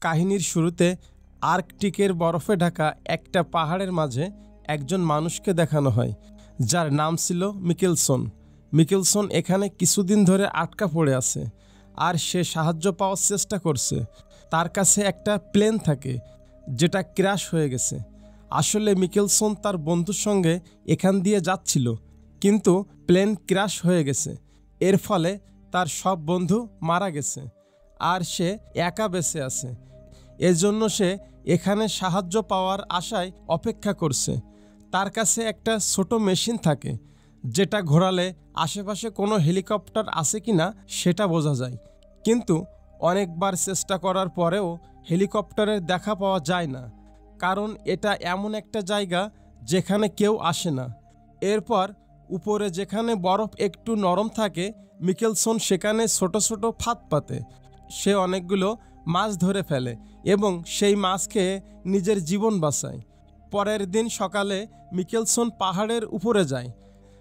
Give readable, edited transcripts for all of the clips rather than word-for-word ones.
কাহিনীর শুরুতে আর্কটিকের বরফে ঢাকা একটা পাহাড়ের মাঝে একজন মানুষকে দেখানো হয়, যার নাম ছিল মিকেলসন। মিকেলসন এখানে কিছুদিন ধরে আটকা পড়ে আছে, আর সে সাহায্য পাওয়ার চেষ্টা করছে। তার কাছে একটা প্লেন থাকে যেটা ক্র্যাশ হয়ে গেছে। আসলে মিকেলসন তার বন্ধুর সঙ্গে এখান দিয়ে যাচ্ছিল, কিন্তু প্লেন ক্র্যাশ হয়ে গেছে। এর ফলে তার সব বন্ধু মারা গেছে, আর সে একা বেঁচে আছে। এজন্য সে এখানে সাহায্য পাওয়ার আশায় অপেক্ষা করছে। তার কাছে একটা ছোট মেশিন থাকে, যেটা ঘোরালে আশেপাশে কোনো হেলিকপ্টার আছে কিনা সেটা বোঝা যায়। কিন্তু অনেকবার চেষ্টা করার পরেও হেলিকপ্টারের দেখা পাওয়া যায় না, কারণ এটা এমন একটা জায়গা যেখানে কেউ আসে না। এরপর উপরে যেখানে বরফ একটু নরম থাকে, মিকেলসন সেখানে ছোট ছোট ফাঁদ পাতে। সে অনেকগুলো মাছ ধরে ফেলে এবং সেই মাছ খেয়ে নিজের জীবন বাঁচায়। পরের দিন সকালে মিকেলসন পাহাড়ের উপরে যায়।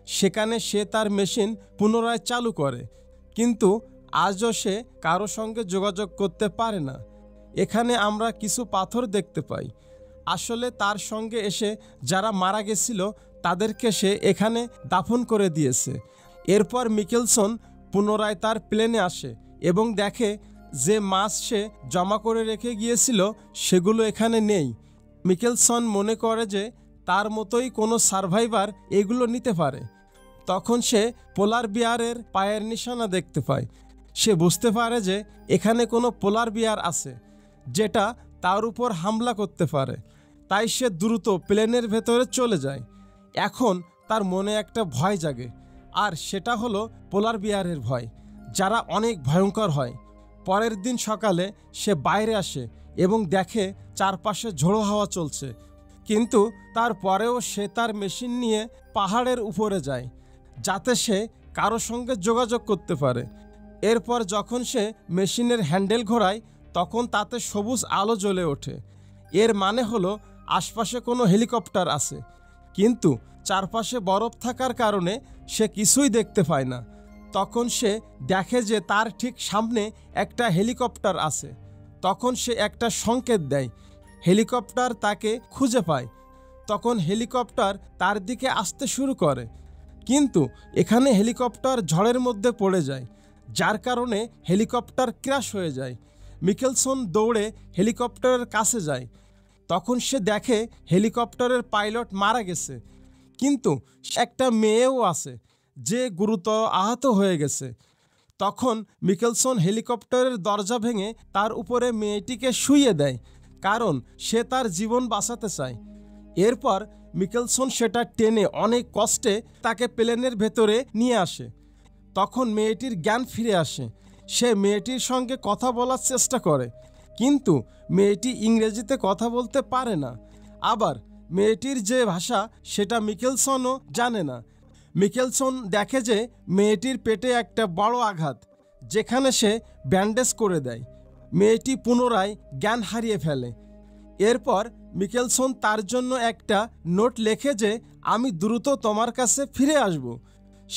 সেখানে সে তার মেশিন পুনরায় চালু করে, কিন্তু আজও সে কারো সঙ্গে যোগাযোগ করতে পারে না। এখানে আমরা কিছু পাথর দেখতে পাই। আসলে তার সঙ্গে এসে যারা মারা গেছিল তাদেরকে সে এখানে দাফন করে দিয়েছে। এরপর মিকেলসন পুনরায় তার প্লেনে আসে এবং দেখে যে মাছ সে জমা করে রেখে গিয়েছিল সেগুলো এখানে নেই। মিকেলসন মনে করে যে তার মতোই কোনো সার্ভাইভার এগুলো নিতে পারে। তখন সে পোলার বিয়ারের পায়ের নিশানা দেখতে পায়। সে বুঝতে পারে যে এখানে কোনো পোলার বিয়ার আছে যেটা তার উপর হামলা করতে পারে। তাই সে দ্রুত প্লেনের ভেতরে চলে যায়। এখন তার মনে একটা ভয় জাগে, আর সেটা হলো পোলার বিয়ারের ভয়, যারা অনেক ভয়ঙ্কর হয়। পরের দিন সকালে সে বাইরে আসে এবং দেখে চারপাশে ঝোড়ো হাওয়া চলছে, কিন্তু তারপরেও সে তার মেশিন নিয়ে পাহাড়ের উপরে যায়, যাতে সে কারো সঙ্গে যোগাযোগ করতে পারে। এরপর যখন সে মেশিনের হ্যান্ডেল ঘোরায়, তখন তাতে সবুজ আলো জ্বলে ওঠে। এর মানে হলো আশপাশে কোনো হেলিকপ্টার আছে, কিন্তু চারপাশে বরফ থাকার কারণে সে কিছুই দেখতে পায় না। তখন সে দেখে যে তার ঠিক সামনে একটা হেলিকপ্টার আছে। তখন সে একটা সংকেত দেয়, হেলিকপ্টার তাকে খুঁজে পায়। তখন হেলিকপ্টার তার দিকে আসতে শুরু করে, কিন্তু এখানে হেলিকপ্টার ঝড়ের মধ্যে পড়ে যায়, যার কারণে হেলিকপ্টার ক্র্যাশ হয়ে যায়। মিকেলসন দৌড়ে হেলিকপ্টারের কাছে যায়। তখন সে দেখে হেলিকপ্টারের পাইলট মারা গেছে, কিন্তু একটা মেয়েও আছে যে গুরুতর আহত হয়ে গেছে। তখন মিকেলসন হেলিকপ্টারের দরজা ভেঙে তার উপরে মেয়েটিকে শুইয়ে দেয়, কারণ সে তার জীবন বাঁচাতে চায়। এরপর মিকেলসন সেটা টেনে অনেক কষ্টে তাকে প্লেনের ভেতরে নিয়ে আসে। তখন মেয়েটির জ্ঞান ফিরে আসে। সে মেয়েটির সঙ্গে কথা বলার চেষ্টা করে, কিন্তু মেয়েটি ইংরেজিতে কথা বলতে পারে না। আবার মেয়েটির যে ভাষা সেটা মিকেলসনও জানে না। মিকেলসন দেখে যে মেয়েটির পেটে একটা বড় আঘাত, যেখানে সে ব্যান্ডেজ করে দেয়। মেয়েটি পুনরায় জ্ঞান হারিয়ে ফেলে। এরপর মিকেলসন তার জন্য একটা নোট লেখে যে আমি দ্রুত তোমার কাছে ফিরে আসব।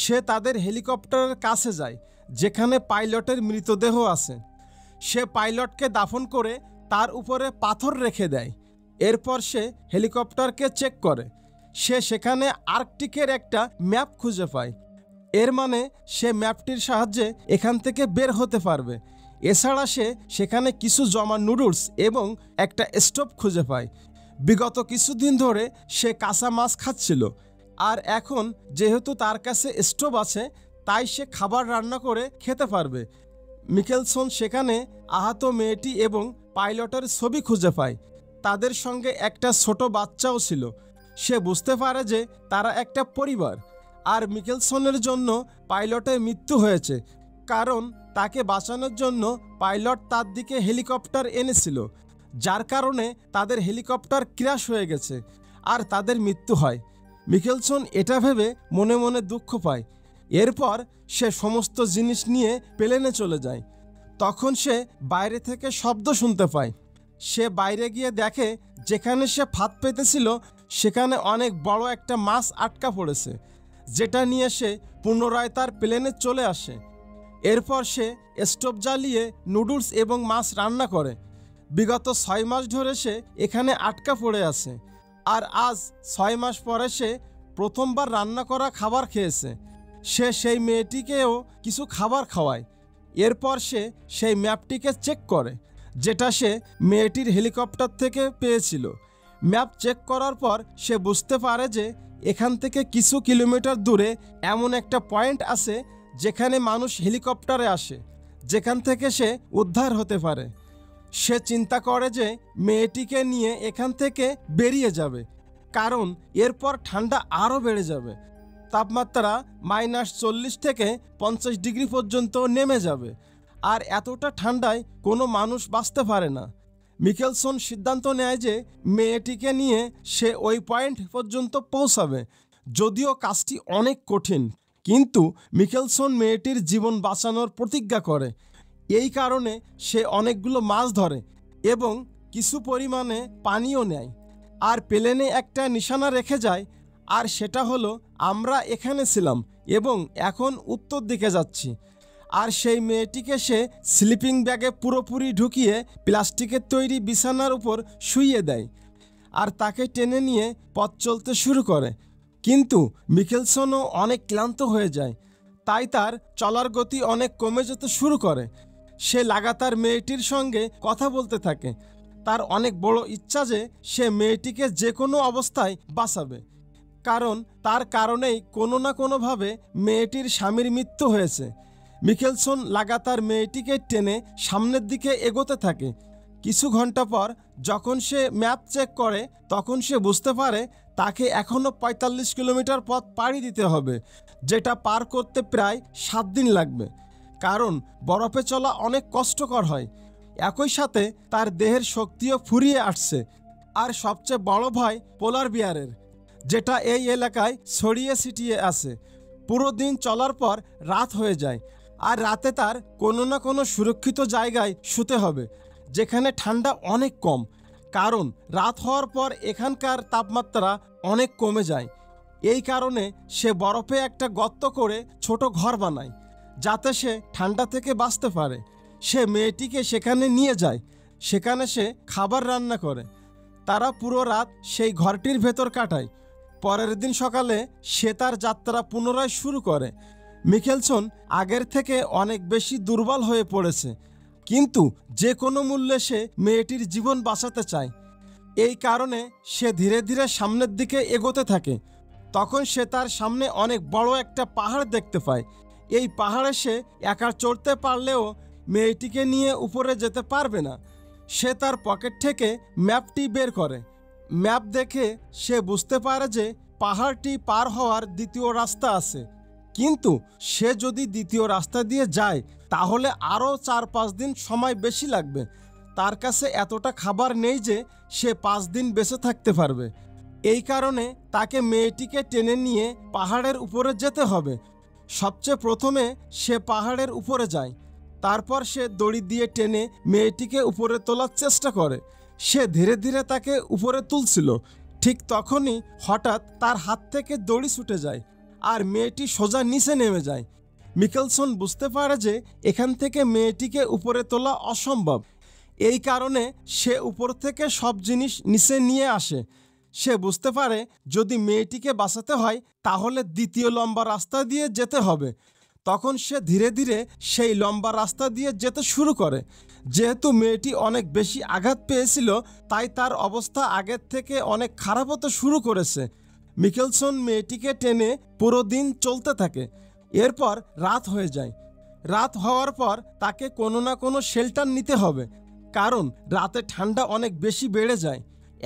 সে তাদের হেলিকপ্টারের কাছে যায়, যেখানে পাইলটের মৃতদেহ আছে। সে পাইলটকে দাফন করে তার উপরে পাথর রেখে দেয়। এরপর সে হেলিকপ্টারকে চেক করে। সে সেখানে আর্কটিকের একটা ম্যাপ খুঁজে পায়। এর মানে সে ম্যাপটির সাহায্যে এখান থেকে বের হতে পারবে। এছাড়া সে সেখানে কিছু জমা নুডলস এবং একটা স্টোভ খুঁজে পায়। বিগত কিছুদিন ধরে সে কাঁচা মাছ খাচ্ছিল, আর এখন যেহেতু তার কাছে স্টোভ আছে, তাই সে খাবার রান্না করে খেতে পারবে। মিকেলসন সেখানে আহত মেয়েটি এবং পাইলটের ছবি খুঁজে পায়। তাদের সঙ্গে একটা ছোট বাচ্চাও ছিল। সে বুঝতে পারে যে তারা একটা পরিবার, আর মিকেলসনের জন্য পাইলটের মৃত্যু হয়েছে, কারণ তাকে বাঁচানোর জন্য পাইলট তার দিকে হেলিকপ্টার এনেছিল, যার কারণে তাদের হেলিকপ্টার ক্র্যাশ হয়ে গেছে আর তাদের মৃত্যু হয়। মিকেলসন এটা ভেবে মনে মনে দুঃখ পায়। এরপর সে সমস্ত জিনিস নিয়ে প্লেনে চলে যায়। তখন সে বাইরে থেকে শব্দ শুনতে পায়। সে বাইরে গিয়ে দেখে যেখানে সে ফাঁদ পেতেছিল সেখানে অনেক বড় একটা মাছ আটকা পড়েছে, যেটা নিয়ে সে পুনরায় তার প্লেনে চলে আসে। এরপর সে স্টোভ জ্বালিয়ে নুডলস এবং মাছ রান্না করে। বিগত 6 মাস ধরে সে এখানে আটকা পড়ে আছে। আর আজ 6 মাস পরে সে প্রথমবার রান্না করা খাবার খেয়েছে। সে সেই মেয়েটিকেও কিছু খাবার খাওয়ায়। এরপর সে সেই ম্যাপটিকে চেক করে, যেটা সে মেয়েটির হেলিকপ্টার থেকে পেয়েছিল। ম্যাপ চেক করার পর সে বুঝতে পারে যে এখান থেকে কিছু কিলোমিটার দূরে এমন একটা পয়েন্ট আছে যেখানে মানুষ হেলিকপ্টারে আসে, যেখান থেকে সে উদ্ধার হতে পারে। সে চিন্তা করে যে মেয়েটিকে নিয়ে এখান থেকে বেরিয়ে যাবে, কারণ এরপর ঠান্ডা আরও বেড়ে যাবে। তাপমাত্রা -40 থেকে 50 ডিগ্রি পর্যন্ত নেমে যাবে, আর এতটা ঠান্ডায় কোনো মানুষ বাঁচতে পারে না। মিকেলসন সিদ্ধান্ত নেয় যে মেয়েটিকে নিয়ে সে ওই পয়েন্ট পর্যন্ত পৌঁছাবে। যদিও কাজটি অনেক কঠিন, কিন্তু মিকেলসন মেয়েটির জীবন বাঁচানোর প্রতিজ্ঞা করে। এই কারণে সে অনেকগুলো মাছ ধরে এবং কিছু পরিমাণে পানিও নেয়, আর প্লেনে একটা নিশানা রেখে যায়, আর সেটা হলো আমরা এখানে ছিলাম এবং এখন উত্তর দিকে যাচ্ছি। আর সেই মেয়েটিকে সে স্লিপিং ব্যাগে পুরোপুরি ঢুকিয়ে প্লাস্টিকের তৈরি বিছানার উপর শুইয়ে দেয়, আর তাকে টেনে নিয়ে পথ চলতে শুরু করে। কিন্তু মিকেলসনও অনেক ক্লান্ত হয়ে যায়, তাই তার চলার গতি অনেক কমে যেতে শুরু করে। সে লাগাতার মেয়েটির সঙ্গে কথা বলতে থাকে। তার অনেক বড় ইচ্ছা যে সে মেয়েটিকে যে কোনো অবস্থায় বাঁচাবে, কারণ তার কারণেই কোনো না কোনোভাবে মেয়েটির স্বামীর মৃত্যু হয়েছে। মিকেলসন লাগাতার মেয়েটিকে টেনে সামনের দিকে এগোতে থাকে। কিছু ঘন্টা পর যখন সে ম্যাপ চেক করে, তখন সে বুঝতে পারে তাকে এখনও 45 কিলোমিটার পথ পাড়ি দিতে হবে, যেটা পার করতে প্রায় 7 দিন লাগবে, কারণ বরফে চলা অনেক কষ্টকর হয়। একই সাথে তার দেহের শক্তিও ফুরিয়ে আসছে। আর সবচেয়ে বড় ভয় পোলার বিয়ারের, যেটা এই এলাকায় ছড়িয়ে ছিটিয়ে আছে। পুরো দিন চলার পর রাত হয়ে যায়, আর রাতে তার কোনো না কোনো সুরক্ষিত জায়গায় শুতে হবে, যেখানে ঠান্ডা অনেক কম, কারণ রাত হওয়ার পর এখানকার তাপমাত্রা অনেক কমে যায়। এই কারণে সে বরফে একটা গর্ত করে ছোট ঘর বানায়, যাতে সে ঠান্ডা থেকে বাঁচতে পারে। সে মেয়েটিকে সেখানে নিয়ে যায়, সেখানে সে খাবার রান্না করে। তারা পুরো রাত সেই ঘরটির ভেতর কাটায়। পরের দিন সকালে সে তার যাত্রা পুনরায় শুরু করে। মিকেলসন আগের থেকে অনেক বেশি দুর্বল হয়ে পড়েছে, কিন্তু যে কোনো মূল্যে সে মেয়েটির জীবন বাঁচাতে চায়। এই কারণে সে ধীরে ধীরে সামনের দিকে এগোতে থাকে। তখন সে তার সামনে অনেক বড় একটা পাহাড় দেখতে পায়। এই পাহাড়ে সে একা চড়তে পারলেও মেয়েটিকে নিয়ে উপরে যেতে পারবে না। সে তার পকেট থেকে ম্যাপটি বের করে। ম্যাপ দেখে সে বুঝতে পারে যে পাহাড়টি পার হওয়ার দ্বিতীয় রাস্তা আছে, কিন্তু সে যদি দ্বিতীয় রাস্তা দিয়ে যায় তাহলে আরও 4-5 দিন সময় বেশি লাগবে। তার কাছে এতটা খাবার নেই যে সে 5 দিন বেঁচে থাকতে পারবে। এই কারণে তাকে মেয়েটিকে টেনে নিয়ে পাহাড়ের উপরে যেতে হবে। সবচেয়ে প্রথমে সে পাহাড়ের উপরে যায়, তারপর সে দড়ি দিয়ে টেনে মেয়েটিকে উপরে তোলার চেষ্টা করে। সে ধীরে ধীরে তাকে উপরে তুলছিল। ঠিক তখনই হঠাৎ তার হাত থেকে দড়ি ছুটে যায়, আর মেয়েটি সোজা নিচে নেমে যায়। মিকেলসন বুঝতে পারে যে এখান থেকে মেয়েটিকে উপরে তোলা অসম্ভব। এই কারণে সে উপর থেকে সব জিনিস নিচে নিয়ে আসে। সে বুঝতে পারে যদি মেয়েটিকে বাঁচাতে হয় তাহলে দ্বিতীয় লম্বা রাস্তা দিয়ে যেতে হবে। তখন সে ধীরে ধীরে সেই লম্বা রাস্তা দিয়ে যেতে শুরু করে। যেহেতু মেয়েটি অনেক বেশি আঘাত পেয়েছিল, তাই তার অবস্থা আগের থেকে অনেক খারাপ হতে শুরু করেছে। মিকেলসন মেয়েটিকে টেনে পুরো দিন চলতে থাকে। এরপর রাত হয়ে যায়। রাত হওয়ার পর তাকে কোনো না কোনো শেল্টার নিতে হবে, কারণ রাতে ঠান্ডা অনেক বেশি বেড়ে যায়।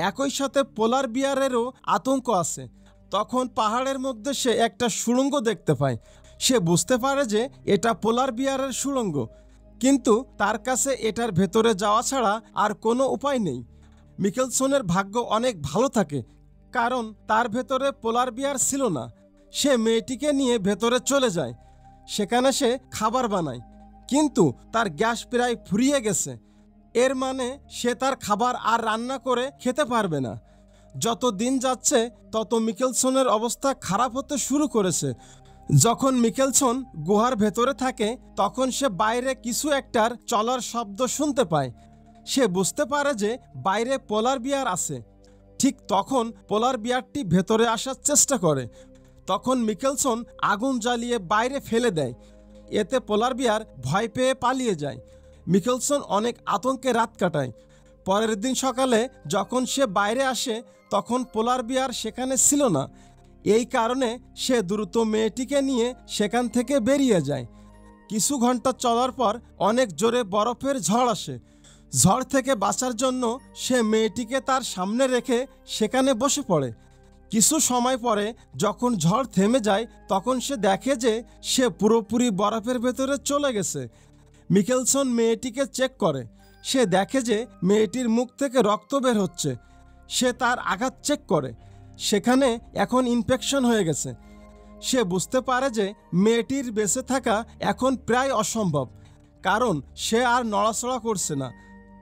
একই সাথে পোলার বিয়ারেরও আতঙ্ক আছে। তখন পাহাড়ের মধ্যে সে একটা সুড়ঙ্গ দেখতে পায়। সে বুঝতে পারে যে এটা পোলার বিয়ারের সুড়ঙ্গ, কিন্তু তার কাছে এটার ভেতরে যাওয়া ছাড়া আর কোনো উপায় নেই। মিকেলসনের ভাগ্য অনেক ভালো থাকে, কারণ তার ভেতরে পোলার বিয়ার ছিল না। সে মেয়েটিকে নিয়ে ভেতরে চলে যায়। সেখানে সে খাবার বানায়, কিন্তু তার গ্যাস প্রায় ফুরিয়ে গেছে। এর মানে সে তার খাবার আর রান্না করে খেতে পারবে না। যত দিন যাচ্ছে তত মিকেলসনের অবস্থা খারাপ হতে শুরু করেছে। যখন মিকেলসন গুহার ভেতরে থাকে তখন সে বাইরে কিছু একটার চলার শব্দ শুনতে পায়। সে বুঝতে পারে যে বাইরে পোলার বিয়ার আছে। ঠিক তখন পোলার বিয়ারটি ভেতরে আসার চেষ্টা করে। তখন মিকেলসন আগুন জ্বালিয়ে বাইরে ফেলে দেয়। এতে পোলার বিয়ার ভয় পেয়ে পালিয়ে যায়। মিকেলসন অনেক আতঙ্কে রাত কাটায়। পরের দিন সকালে যখন সে বাইরে আসে তখন পোলার বিয়ার সেখানে ছিল না। এই কারণে সে দ্রুত মেয়েটিকে নিয়ে সেখান থেকে বেরিয়ে যায়। কিছু ঘন্টা চলার পর অনেক জোরে বরফের ঝড় আসে। ঝড় থেকে বাঁচার জন্য সে মেয়েটিকে তার সামনে রেখে সেখানে বসে পড়ে। কিছু সময় পরে যখন ঝড় থেমে যায় তখন সে দেখে যে সে পুরোপুরি বরফের ভেতরে চলে গেছে। মিকেলসন মেয়েটিকে চেক করে। সে দেখে যে মেয়েটির মুখ থেকে রক্ত বের হচ্ছে। সে তার আঘাত চেক করে, সেখানে এখন ইনফেকশন হয়ে গেছে। সে বুঝতে পারে যে মেয়েটির বেঁচে থাকা এখন প্রায় অসম্ভব, কারণ সে আর নড়াচড়া করছে না।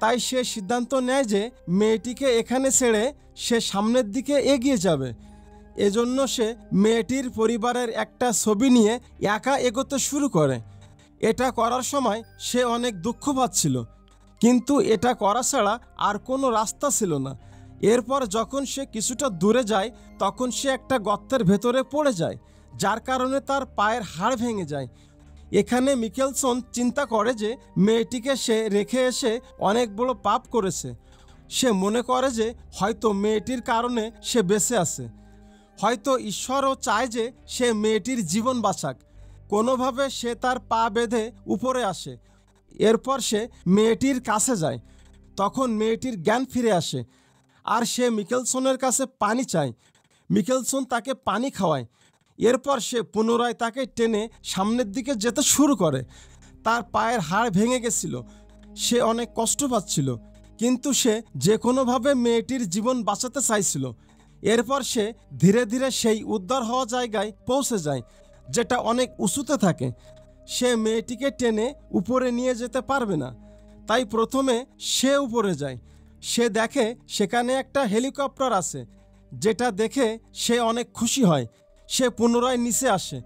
তাই সে সিদ্ধান্ত নেয় যে মেয়েটিকে এখানে ছেড়ে সে সামনের দিকে এগিয়ে যাবে। এজন্য সে মেয়েটির পরিবারের একটা ছবি নিয়ে একা এগোতে শুরু করে। এটা করার সময় সে অনেক দুঃখ পাচ্ছিল, কিন্তু এটা করা ছাড়া আর কোনো রাস্তা ছিল না। এরপর যখন সে কিছুটা দূরে যায় তখন সে একটা গর্তের ভেতরে পড়ে যায়, যার কারণে তার পায়ের হাড় ভেঙে যায়। এখানে মিকেলসন চিন্তা করে যে মেয়েটিকে সে রেখে এসে অনেক বড় পাপ করেছে। সে মনে করে যে হয়তো মেয়েটির কারণে সে বেঁচে আছে। হয়তো ঈশ্বরও চায় যে সে মেয়েটির জীবন বাঁচাক। কোনোভাবে সে তার পা বেঁধে উপরে আসে। এরপর সে মেয়েটির কাছে যায়। তখন মেয়েটির জ্ঞান ফিরে আসে আর সে মিকেলসনের কাছে পানি চায়। মিকেলসন তাকে পানি খাওয়ায়। এরপর সে পুনরায় তাকে টেনে সামনের দিকে যেতে শুরু করে। তার পায়ের হাড় ভেঙে গেছিল, সে অনেক কষ্ট পাচ্ছিল, কিন্তু সে যে কোনোভাবে মেয়েটির জীবন বাঁচাতে চাইছিল। এরপর সে ধীরে ধীরে সেই উদ্ধার হওয়া জায়গায় পৌঁছে যায়, যেটা অনেক উঁচুতে থাকে। সে মেয়েটিকে টেনে উপরে নিয়ে যেতে পারবে না, তাই প্রথমে সে উপরে যায়। সে দেখে সেখানে একটা হেলিকপ্টার আছে, যেটা দেখে সে অনেক খুশি হয়। সে পুনরায় নিচে আসে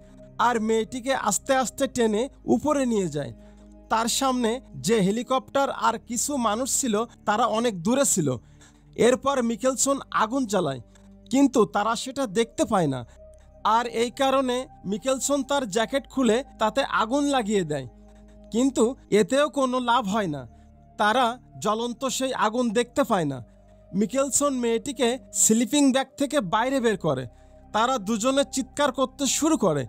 আর মেয়েটিকে আস্তে আস্তে টেনে উপরে নিয়ে যায়। তার সামনে যে হেলিকপ্টার আর কিছু মানুষ ছিল তারা অনেক দূরে ছিল। এরপর মিকেলসন আগুন জ্বালায়, কিন্তু তারা সেটা দেখতে পায় না। আর এই কারণে মিকেলসন তার জ্যাকেট খুলে তাতে আগুন লাগিয়ে দেয়, কিন্তু এতেও কোনো লাভ হয় না। তারা জ্বলন্ত সেই আগুন দেখতে পায় না। মিকেলসন মেয়েটিকে স্লিপিং ব্যাগ থেকে বাইরে বের করে। তারা দুজনে চিৎকার করতে শুরু করে,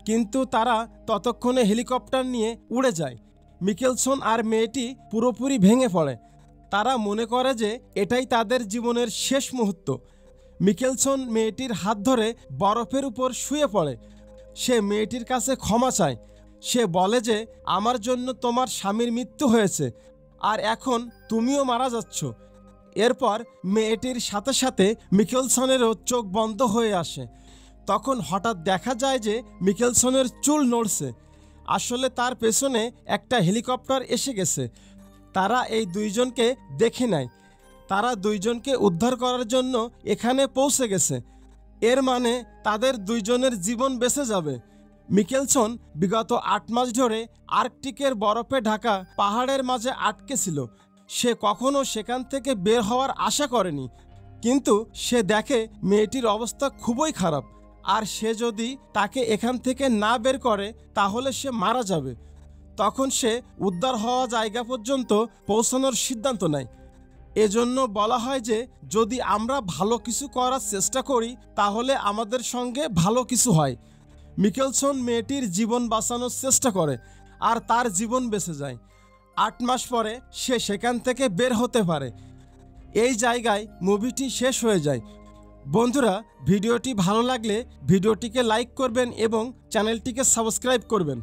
কিন্তু তারা ততক্ষণে হেলিকপ্টার নিয়ে উড়ে যায়। মিকেলসন আর মেয়েটি পুরোপুরি ভেঙে পড়ে। তারা মনে করে যে এটাই তাদের জীবনের শেষ মুহূর্ত। মিকেলসন মেয়েটির হাত ধরে বরফের উপর শুয়ে পড়ে। সে মেয়েটির কাছে ক্ষমা চায়। সে বলে যে আমার জন্য তোমার স্বামীর মৃত্যু হয়েছে আর এখন তুমিও মারা যাচ্ছ। এরপর মেয়েটির সাথে সাথে মিকেলসনেরও চোখ বন্ধ হয়ে আসে। তখন হঠাৎ দেখা যায় যে মিকেলসনের চুল নড়ছে। আসলে তার পেছনে একটা হেলিকপ্টার এসে গেছে। তারা এই দুইজনকে দেখে নেয়। তারা দুইজনকে উদ্ধার করার জন্য এখানে পৌঁছে গেছে। এর মানে তাদের দুইজনের জীবন বেঁচে যাবে। মিকেলসন বিগত 8 মাস ধরে আর্কটিকের বরফে ঢাকা পাহাড়ের মাঝে আটকে ছিল। সে কখনো সেখান থেকে বের হওয়ার আশা করেনি, কিন্তু সে দেখে মেয়েটির অবস্থা খুবই খারাপ, আর সে যদি তাকে এখান থেকে না বের করে তাহলে সে মারা যাবে। তখন সে উদ্ধার হওয়া জায়গা পর্যন্ত পৌঁছানোর সিদ্ধান্ত নেয়। এজন্য বলা হয় যে যদি আমরা ভালো কিছু করার চেষ্টা করি তাহলে আমাদের সঙ্গে ভালো কিছু হয়। মিকেলসন মেয়েটির জীবন বাঁচানোর চেষ্টা করে আর তার জীবন বেঁচে যায়। 8 মাস পরে সে সেখান থেকে বের হতে পারে। এই জায়গায় মুভিটি শেষ হয়ে যায়। বন্ধুরা, ভিডিওটি ভালো লাগলে ভিডিওটিকে লাইক করবেন এবং চ্যানেলটিকে সাবস্ক্রাইব করবেন।